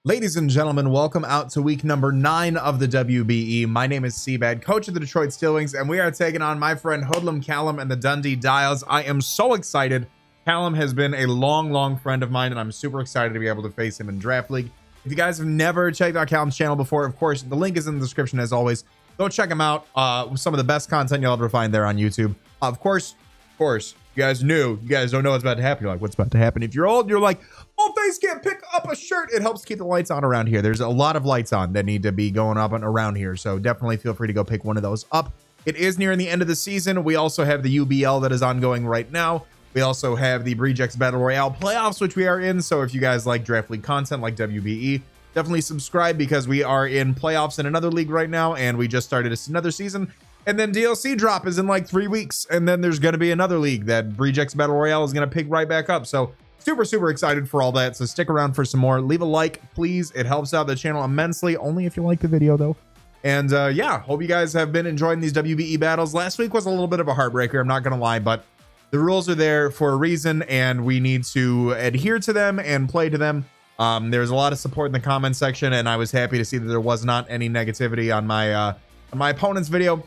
Ladies and gentlemen, welcome out to week number 9 of the WBE. My name is CBAD, coach of the Detroit Steelwings, and we are taking on my friend Hoodlum Callum and the Dundee-Diles. I am so excited. Callum has been a long friend of mine, and I'm super excited to be able to face him in Draft League. If you guys have never checked out Callum's channel before, of course, the link is in the description as always. Go check him out. Some of the best content you'll ever find there on YouTube. Of course, you guys knew. You guys don't know what's about to happen. You're like, what's about to happen? If you're old, you're like, oh, face can't pick up a shirt. It helps keep the lights on around here. There's a lot of lights on that need to be going up and around here. So definitely feel free to go pick one of those up. It is nearing the end of the season. We also have the UBL that is ongoing right now. We also have the POLTEAGEIST Battle Royale playoffs, which we are in. So if you guys like Draft League content like WBE, definitely subscribe because we are in playoffs in another league right now. And we just started another season. And then DLC drop is in like 3 weeks. And then there's going to be another league that POLTEAGEIST Battle Royale is going to pick right back up. So super excited for all that. So stick around for some more. Leave a like, please. It helps out the channel immensely. Only if you like the video, though. And yeah, hope you guys have been enjoying these WBE battles. Last week was a little bit of a heartbreaker. I'm not going to lie, but the rules are there for a reason, and we need to adhere to them and play to them. There's a lot of support in the comment section, and I was happy to see that there was not any negativity on my opponent's video.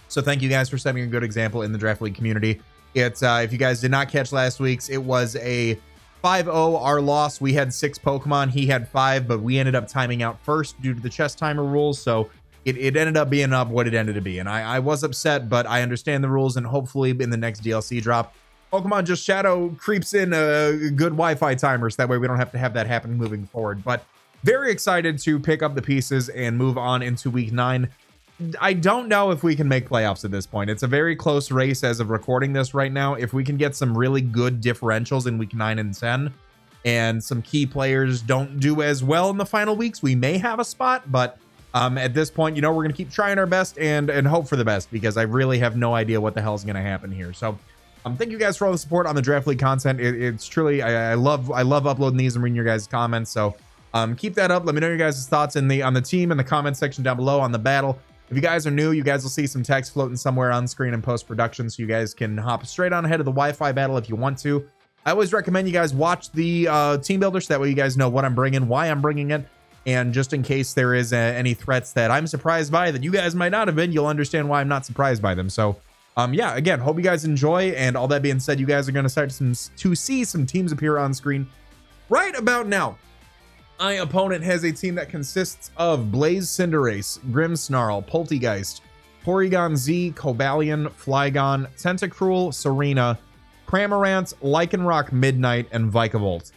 So thank you guys for setting a good example in the Draft League community. It's if you guys did not catch last week's, it was a 5-0 our loss. We had 6 Pokemon, he had 5, but we ended up timing out first due to the chess timer rules. So it ended up being up what it ended to be, and I was upset, but I understand the rules, and hopefully in the next DLC drop, Pokemon Just Shadow creeps in a good Wi-Fi timer, so that way we don't have to have that happen moving forward. But very excited to pick up the pieces and move on into week 9. I don't know if we can make playoffs at this point. It's a very close race as of recording this right now. If we can get some really good differentials in week 9 and 10, and some key players don't do as well in the final weeks, we may have a spot. But at this point, you know, we're gonna keep trying our best and hope for the best, because I really have no idea what the hell is gonna happen here. So thank you guys for all the support on the Draft League content. It's truly, I love uploading these and reading your guys' comments. So keep that up. Let me know your guys' thoughts on the team in the comment section down below on the battle. If you guys are new, you guys will see some text floating somewhere on screen in post-production, so you guys can hop straight on ahead of the Wi-Fi battle if you want to. I always recommend you guys watch the Teambuilder, so that way you guys know what I'm bringing, why I'm bringing it, and just in case there is any threats that I'm surprised by that you guys might not have been, you'll understand why I'm not surprised by them. So yeah, again, hope you guys enjoy, and all that being said, you guys are going to start to see some teams appear on screen right about now. My opponent has a team that consists of Blaze Cinderace, Grimmsnarl, Polteageist, Porygon Z, Cobalion, Flygon, Tentacruel, Serena, Cramorant, Lycanroc, Midnight, and Vikavolt.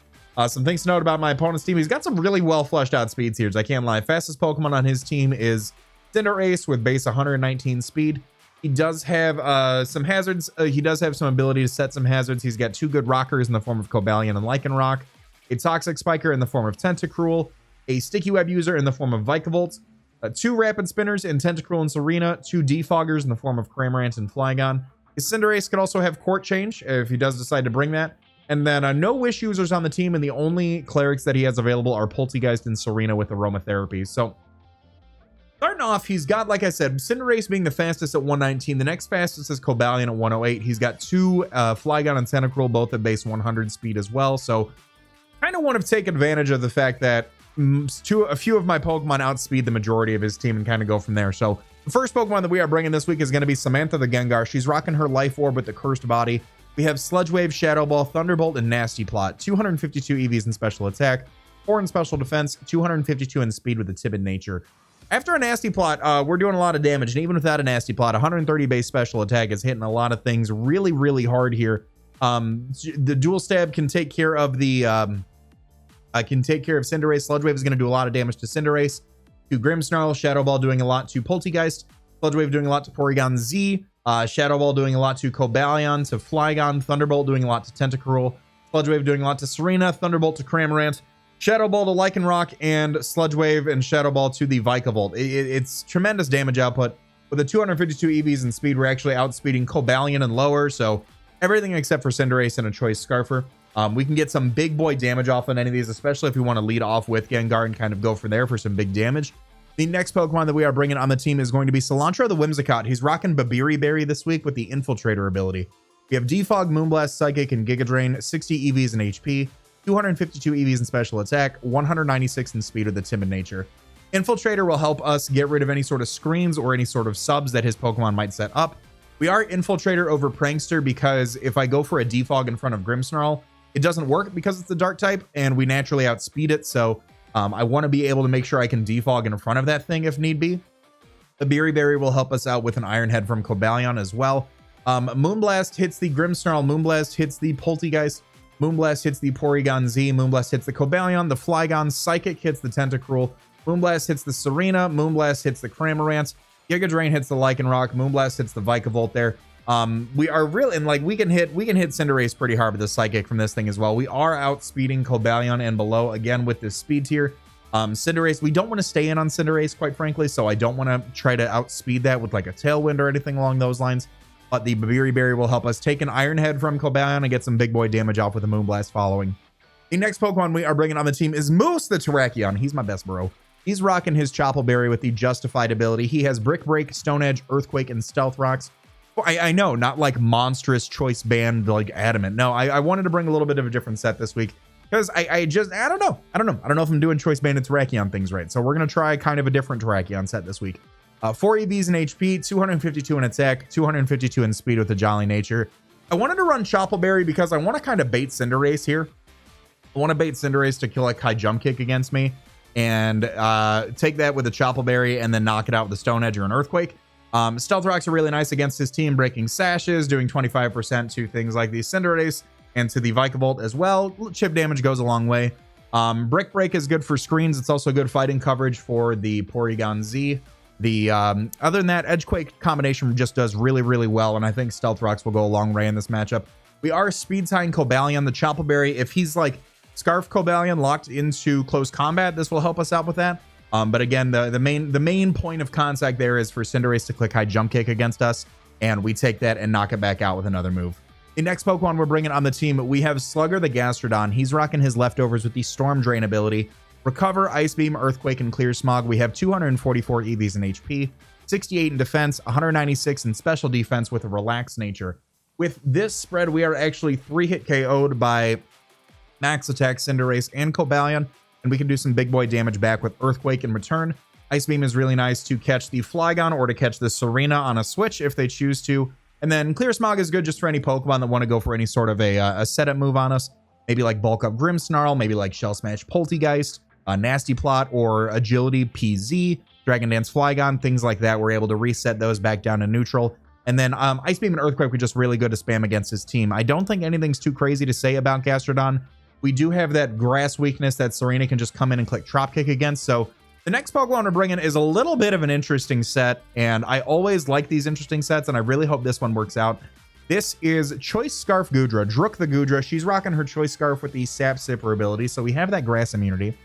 Some things to note about my opponent's team. He's got some really well fleshed out speed tiers, I can't lie. Fastest Pokemon on his team is Cinderace with base 119 speed. He does have some hazards. He does have some ability to set some hazards. He's got 2 good rockers in the form of Cobalion and Lycanroc, a Toxic Spiker in the form of Tentacruel, a Sticky Web user in the form of Vikavolt, 2 Rapid Spinners in Tentacruel and Serena, 2 Defoggers in the form of Cramorant and Flygon. His Cinderace could also have Court Change if he does decide to bring that. And then no Wish users on the team, and the only clerics that he has available are Polteageist and Serena with Aromatherapy. So starting off, he's got, like I said, Cinderace being the fastest at 119. The next fastest is Cobalion at 108. He's got 2 Flygon and Tentacruel, both at base 100 speed as well. So kind of want to take advantage of the fact that a few of my Pokemon outspeed the majority of his team and kind of go from there. So the first Pokemon that we are bringing this week is going to be Samantha the Gengar. She's rocking her Life Orb with the Cursed Body. We have Sludge Wave, Shadow Ball, Thunderbolt, and Nasty Plot. 252 EVs in Special Attack, 4 in Special Defense, 252 in Speed with a Timid Nature. After a Nasty Plot, we're doing a lot of damage, and even without a Nasty Plot, 130 base Special Attack is hitting a lot of things really hard here. The Dual Stab can take care of the Cinderace. Sludge Wave is going to do a lot of damage to Cinderace, to Grimmsnarl, Shadow Ball doing a lot to Polteageist, Sludge Wave doing a lot to Porygon Z, Shadow Ball doing a lot to Cobalion, to Flygon, Thunderbolt doing a lot to Tentacruel, Sludge Wave doing a lot to Serena, Thunderbolt to Cramorant, Shadow Ball to Lycanroc, and Sludge Wave and Shadow Ball to the Vikavolt. It's tremendous damage output. With the 252 EVs in speed, we're actually outspeeding Cobalion and lower, so everything except for Cinderace and a Choice Scarfer. We can get some big boy damage off on any of these, especially if we want to lead off with Gengar and kind of go from there for some big damage. The next Pokemon that we are bringing on the team is going to be Cilantro the Whimsicott. He's rocking Babiri Berry this week with the Infiltrator ability. We have Defog, Moonblast, Psychic, and Giga Drain, 60 EVs and HP, 252 EVs in special attack, 196 in speed with a timid nature. Infiltrator will help us get rid of any sort of screens or any sort of subs that his Pokemon might set up. We are Infiltrator over Prankster because if I go for a Defog in front of Grimmsnarl, it doesn't work because it's the dark type and we naturally outspeed it. So I want to be able to make sure I can Defog in front of that thing if need be. The Berry will help us out with an Iron Head from Cobalion as well. Moonblast hits the Grimmsnarl, Moonblast hits the Polteageist, Moonblast hits the Porygon Z, Moonblast hits the Cobalion, the Flygon, Psychic hits the Tentacruel, Moonblast hits the Serena, Moonblast hits the Cramorant, Giga Drain hits the Lycanroc, Moonblast hits the Vikavolt there. We are really, and like we can hit Cinderace pretty hard with the Psychic from this thing as well. We are outspeeding Cobalion and below again with this speed tier. Cinderace, we don't want to stay in on Cinderace, quite frankly, so I don't want to try to outspeed that with like a Tailwind or anything along those lines. But the Berry will help us take an Iron Head from Cobalion and get some big boy damage off with a Moonblast following. The next Pokemon we are bringing on the team is Moose the Terrakion. He's my best bro. He's rocking his Chople Berry with the Justified ability. He has Brick Break, Stone Edge, Earthquake, and Stealth Rocks. Well, I know, not like monstrous choice band like Adamant. No, I wanted to bring a little bit of a different set this week because I don't know. I don't know if I'm doing choice band and Terrakion things right. So we're going to try kind of a different Terrakion set this week. 4 EVs in HP, 252 in attack, 252 in speed with a Jolly Nature. I wanted to run Chople Berry because I want to kind of bait Cinderace here. I want to bait Cinderace to kill like high jump kick against me and take that with a Chople Berry and then knock it out with a Stone Edge or an Earthquake. Stealth Rocks are really nice against his team, breaking sashes, doing 25% to things like the Cinderace and to the Vikavolt as well. Chip damage goes a long way. Brick Break is good for screens. It's also good fighting coverage for the Porygon Z. The other than that, Edgequake combination just does really well, and I think Stealth Rocks will go a long way in this matchup. We are speed tying Cobalion, the Chople Berry. If he's like Scarf Cobalion locked into close combat, this will help us out with that. But again, the main point of contact there is for Cinderace to click high jump kick against us, and we take that and knock it back out with another move. The next Pokemon we're bringing on the team, we have Slugger the Gastrodon. He's rocking his leftovers with the Storm Drain ability. Recover, Ice Beam, Earthquake, and Clear Smog. We have 244 EVs in HP, 68 in defense, 196 in special defense with a relaxed nature. With this spread, we are actually 3-hit KO'd by Max Attack, Cinderace, and Cobalion, and we can do some big boy damage back with Earthquake in return. Ice Beam is really nice to catch the Flygon or to catch the Serena on a switch if they choose to. And then Clear Smog is good just for any Pokemon that want to go for any sort of a setup move on us. Maybe like Bulk Up Grimmsnarl, maybe like Shell Smash Polteageist, Nasty Plot, or Agility PZ, Dragon Dance Flygon, things like that. We're able to reset those back down to neutral. And then Ice Beam and Earthquake were just really good to spam against his team. I don't think anything's too crazy to say about Gastrodon. We do have that grass weakness that Serena can just come in and click Trop Kick against. So the next Pokemon we're bringing is a little bit of an interesting set, and I always like these interesting sets, and I really hope this one works out. This is Choice Scarf Goodra, Drook the Goodra. She's rocking her Choice Scarf with the Sap Sipper ability, so we have that grass immunity.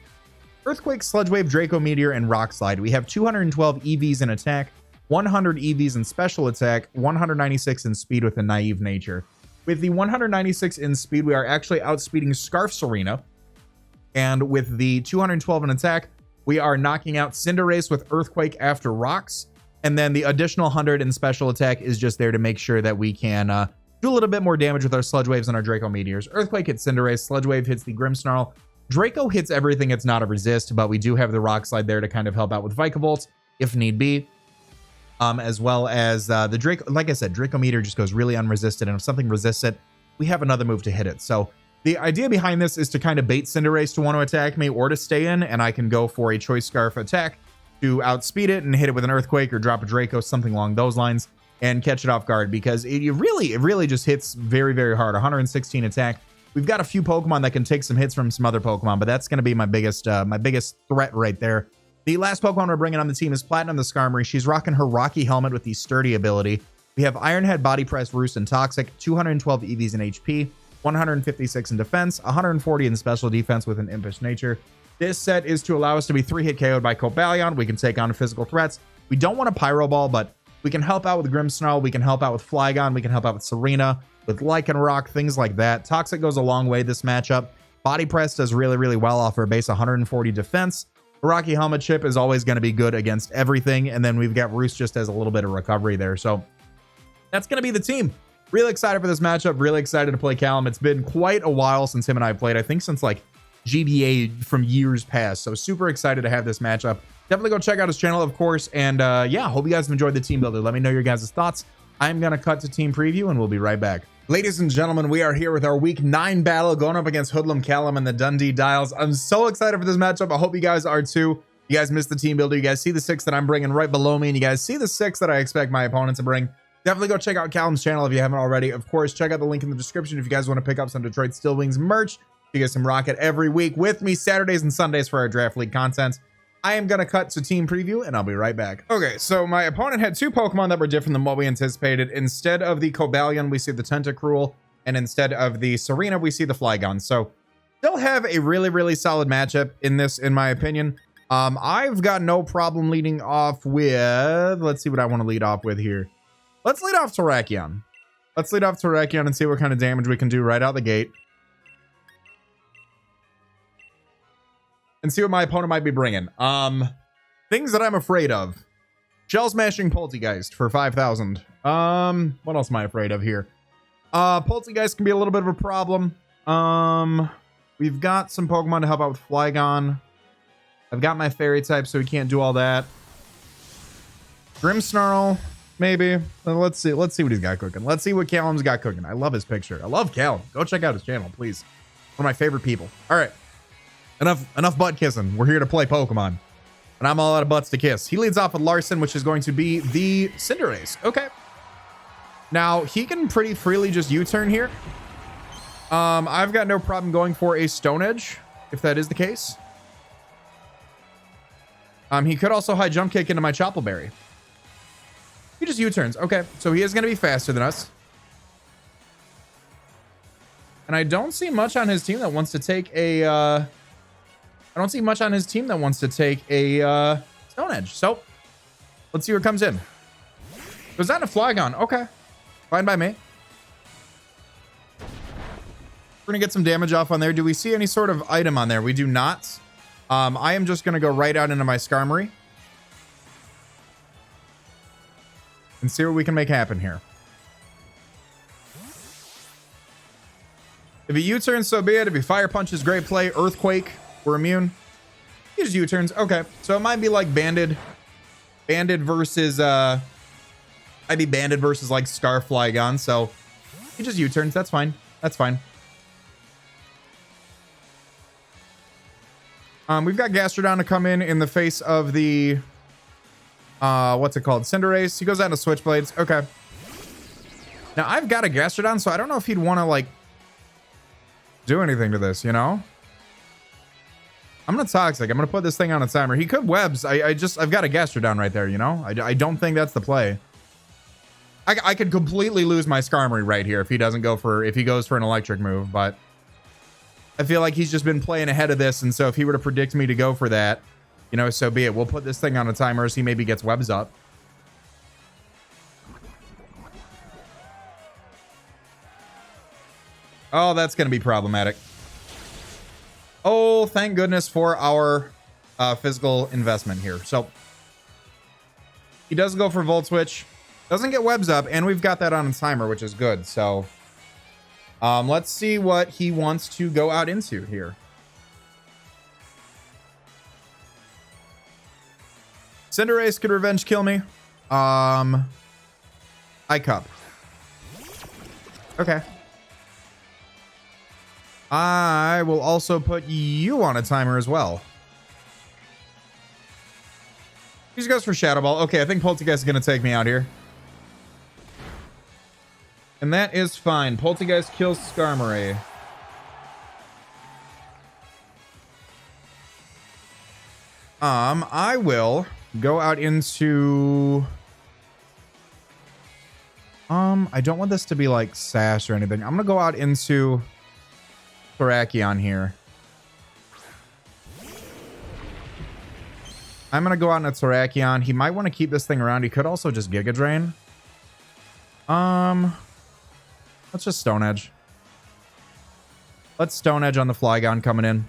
Earthquake, Sludge Wave, Draco Meteor, and Rock Slide. We have 212 EVs in attack, 100 EVs in special attack, 196 in speed with a Naive Nature. With the 196 in speed, we are actually outspeeding Scarf Serena. And with the 212 in attack, we are knocking out Cinderace with Earthquake after Rocks. And then the additional 100 in special attack is just there to make sure that we can do a little bit more damage with our Sludge Waves and our Draco Meteors. Earthquake hits Cinderace, Sludge Wave hits the Grimmsnarl. Draco hits everything it's not a resist, but we do have the Rock Slide there to kind of help out with Vikavolt if need be. As well as the Draco, like I said, Draco Meteor just goes really unresisted, and if something resists it, we have another move to hit it. So the idea behind this is to kind of bait Cinderace to want to attack me or to stay in, and I can go for a Choice Scarf attack to outspeed it and hit it with an Earthquake or drop a Draco, something along those lines, and catch it off guard, because it really just hits very hard. 116 attack. We've got a few Pokemon that can take some hits from some other Pokemon, but that's going to be my biggest threat right there. The last Pokemon we're bringing on the team is Platinum the Skarmory. She's rocking her Rocky Helmet with the Sturdy ability. We have Iron Head, Body Press, Roost, and Toxic, 212 EVs in HP, 156 in defense, 140 in special defense with an Impish Nature. This set is to allow us to be 3-hit KO'd by Cobalion. We can take on physical threats. We don't want a Pyro Ball, but we can help out with Grimmsnarl. We can help out with Flygon. We can help out with Serena, with Lycanroc, things like that. Toxic goes a long way this matchup. Body Press does really well off our base 140 defense. The Rocky Helmet chip is always going to be good against everything. And then we've got Roost just as a little bit of recovery there. So that's going to be the team. Really excited for this matchup. Really excited to play Callum. It's been quite a while since him and I played. I think since like GBA from years past. So super excited to have this matchup. Definitely go check out his channel, of course. And yeah, hope you guys have enjoyed the team builder. Let me know your guys' thoughts. I'm going to cut to team preview and we'll be right back. Ladies and gentlemen, we are here with our week 9 battle going up against Hoodlum Callum and the Dundee-Diles. I'm so excited for this matchup. I hope you guys are too. You guys missed the team builder. You guys see the 6 that I'm bringing right below me, and you guys see the 6 that I expect my opponent to bring. Definitely go check out Callum's channel if you haven't already. Of course, check out the link in the description if you guys want to pick up some Detroit Steel Wings merch. You get some rocket every week with me Saturdays and Sundays for our draft league content. I am going to cut to team preview and I'll be right back. Okay, so my opponent had 2 Pokemon that were different than what we anticipated. Instead of the Cobalion, we see the Tentacruel, and instead of the Serena, we see the Flygon. So they'll have a really, really solid matchup in this, in my opinion. I've got no problem leading off with, let's see what I want to lead off with here. Let's lead off Terrakion. Let's lead off Terrakion and see what kind of damage we can do right out the gate. And see what my opponent might be bringing. Things that I'm afraid of. Shell Smashing Polteageist for 5,000. What else am I afraid of here? Polteageist can be a little bit of a problem. We've got some Pokemon to help out with Flygon. I've got my Fairy type, so we can't do all that. Grimmsnarl, maybe. Let's see what he's got cooking. Let's see what Callum's got cooking. I love his picture. I love Callum. Go check out his channel, please. One of my favorite people. All right. Enough butt kissing. We're here to play Pokemon. And I'm all out of butts to kiss. He leads off with Larson, which is going to be the Cinderace. Okay. Now, he can pretty freely just U-turn here. I've got no problem going for a Stone Edge, if that is the case. He could also high jump kick into my Choppleberry. He just U-turns. Okay, so he is going to be faster than us. And I don't see much on his team that wants to take a... Stone Edge. So, let's see what comes in. Goes down to Flygon. Okay. Fine by me. We're going to get some damage off on there. Do we see any sort of item on there? We do not. I am just going to go right out into my Skarmory. And see what we can make happen here. If he U-turns, so be it. If he Fire Punches, great play. Earthquake. We're immune. He just U-turns. Okay. So it might be like Banded versus, I'd be Banded versus like Scarf Flygon. So he just U-turns. That's fine. That's fine. We've got Gastrodon to come in the face of the, what's it called? Cinderace. He goes down to Switchblades. Okay. Now I've got a Gastrodon, so I don't know if he'd want to like do anything to this, you know? I'm gonna Toxic. I'm gonna put this thing on a timer. He could Webs. I've got a Gastrodon right there, you know? I don't think that's the play. I could completely lose my Skarmory right here if he goes for an electric move, but I feel like he's just been playing ahead of this, and so if he were to predict me to go for that, you know, so be it. We'll put this thing on a timer so he maybe gets Webs up. Oh, that's gonna be problematic. Oh, thank goodness for our physical investment here. So he does go for Volt Switch, doesn't get Webs up, and we've got that on a timer, which is good. So let's see what he wants to go out into here. Cinderace could revenge kill me. I Cup. Okay. I will also put you on a timer as well. He just goes for Shadow Ball. Okay, I think Polteageist is going to take me out here. And that is fine. Polteageist kills Skarmory. I will go out into... I don't want this to be like Sash or anything. I'm going to go out into Terrakion here. I'm going to go out into Terrakion. He might want to keep this thing around. He could also just Giga Drain. Let's just Stone Edge. Let's Stone Edge on the Flygon coming in.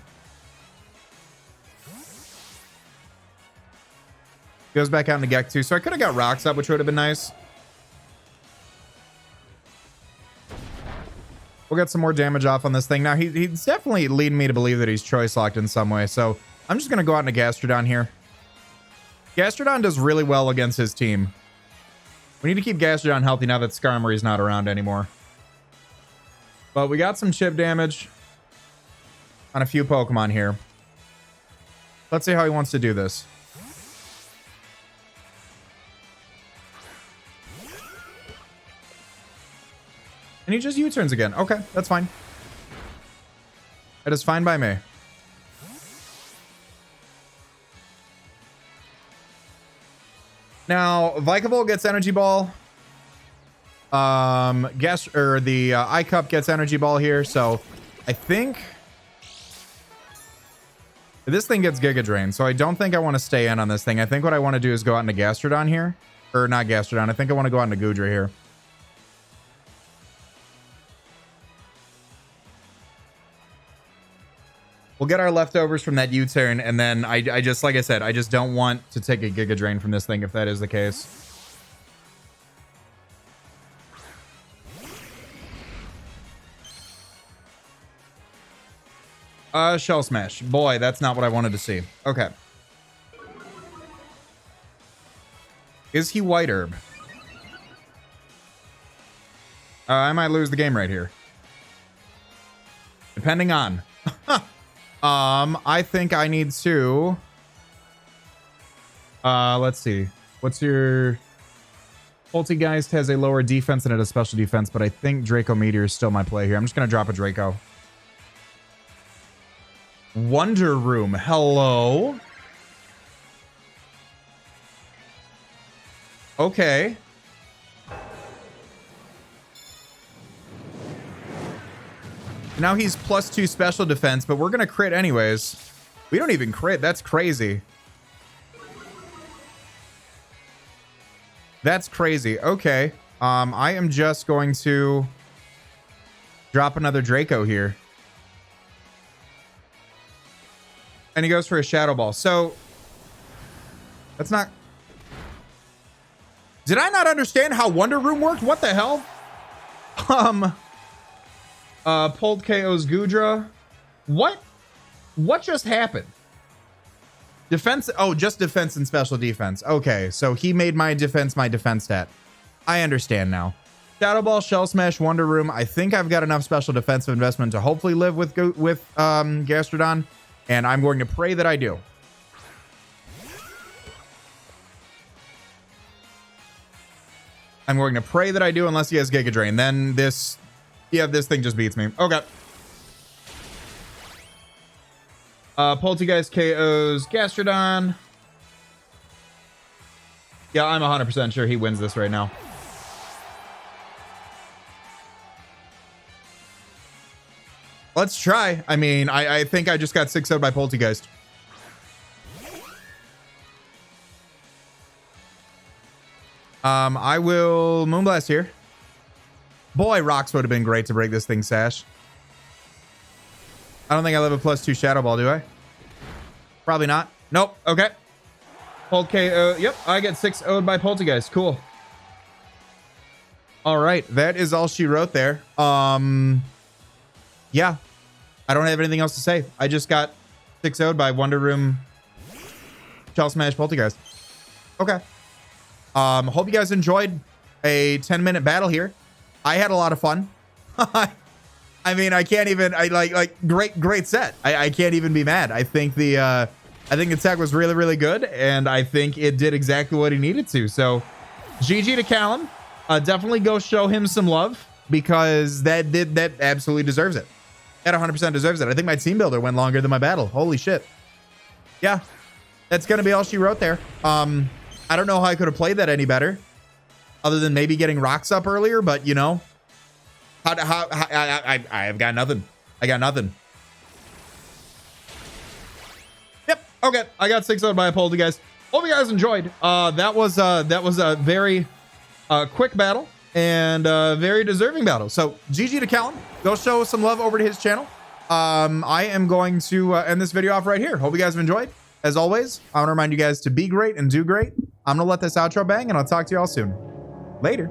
Goes back out into Gektu. So I could have got Rocks up, which would have been nice. We'll get some more damage off on this thing. Now, he's definitely leading me to believe that he's choice locked in some way. So I'm just going to go out into Gastrodon here. Gastrodon does really well against his team. We need to keep Gastrodon healthy now that Skarmory's not around anymore. But we got some chip damage on a few Pokemon here. Let's see how he wants to do this. And he just U-turns again. Okay, that's fine. That is fine by me. Now, Vikavolt gets Energy Ball. The I-Cup gets Energy Ball here. So, I think this thing gets Giga Drain. So, I don't think I want to stay in on this thing. I think what I want to do is go out into Gastrodon here. Or not Gastrodon. I think I want to go out into Goodra here. We'll get our leftovers from that U-turn, and then I just, like I said, I just don't want to take a Giga Drain from this thing if that is the case. Shell Smash. Boy, that's not what I wanted to see. Okay. Is he White Herb? I might lose the game right here. Depending on. I think I need to... let's see. What's your... Polteageist has a lower defense and it has special defense, but I think Draco Meteor is still my play here. I'm just going to drop a Draco. Wonder Room. Hello. Okay. Now he's +2 special defense, but we're going to crit anyways. We don't even crit. That's crazy. That's crazy. Okay. I am just going to drop another Draco here. And he goes for a Shadow Ball. So, that's not... Did I not understand how Wonder Room worked? What the hell? Pulled KO's Goodra. What just happened? Defense. Oh, just defense and special defense. Okay, so he made my defense stat. I understand now. Shadow Ball, Shell Smash, Wonder Room. I think I've got enough special defensive investment to hopefully live with Gastrodon, and I'm going to pray that I do. I'm going to pray that I do unless he has Giga Drain. Then this... Yeah, this thing just beats me. Okay. Polteageist KOs Gastrodon. Yeah, I'm 100% sure he wins this right now. Let's try. I mean, I think I just got 6-0'd by Polteageist. I will Moonblast here. Boy, Rocks would have been great to break this thing, Sash. I don't think I live a +2 Shadow Ball, do I? Probably not. Nope. Okay. Hold KO. Yep, I get 6-0'd by Polteageist. Cool. All right, that is all she wrote there. Yeah, I don't have anything else to say. I just got 6-0'd by Wonder Room, Shell Smash, Polteageist. Okay. Hope you guys enjoyed a 10-minute battle here. I had a lot of fun. I mean, I can't even. Great set. I can't even be mad. I think the tech was really, really good, and I think it did exactly what he needed to. So, GG to Callum. Definitely go show him some love because that absolutely deserves it. That 100% deserves it. I think my team builder went longer than my battle. Holy shit. Yeah, that's gonna be all she wrote there. I don't know how I could have played that any better, other than maybe getting Rocks up earlier, but you know, I've got nothing. I got nothing. Yep. Okay. I got 6-0 by a Polteageist. Hope you guys enjoyed. That was a very quick battle and very deserving battle. So GG to Callum. Go show some love over to his channel. I am going to end this video off right here. Hope you guys have enjoyed. As always, I want to remind you guys to be great and do great. I'm going to let this outro bang, and I'll talk to you all soon. Later.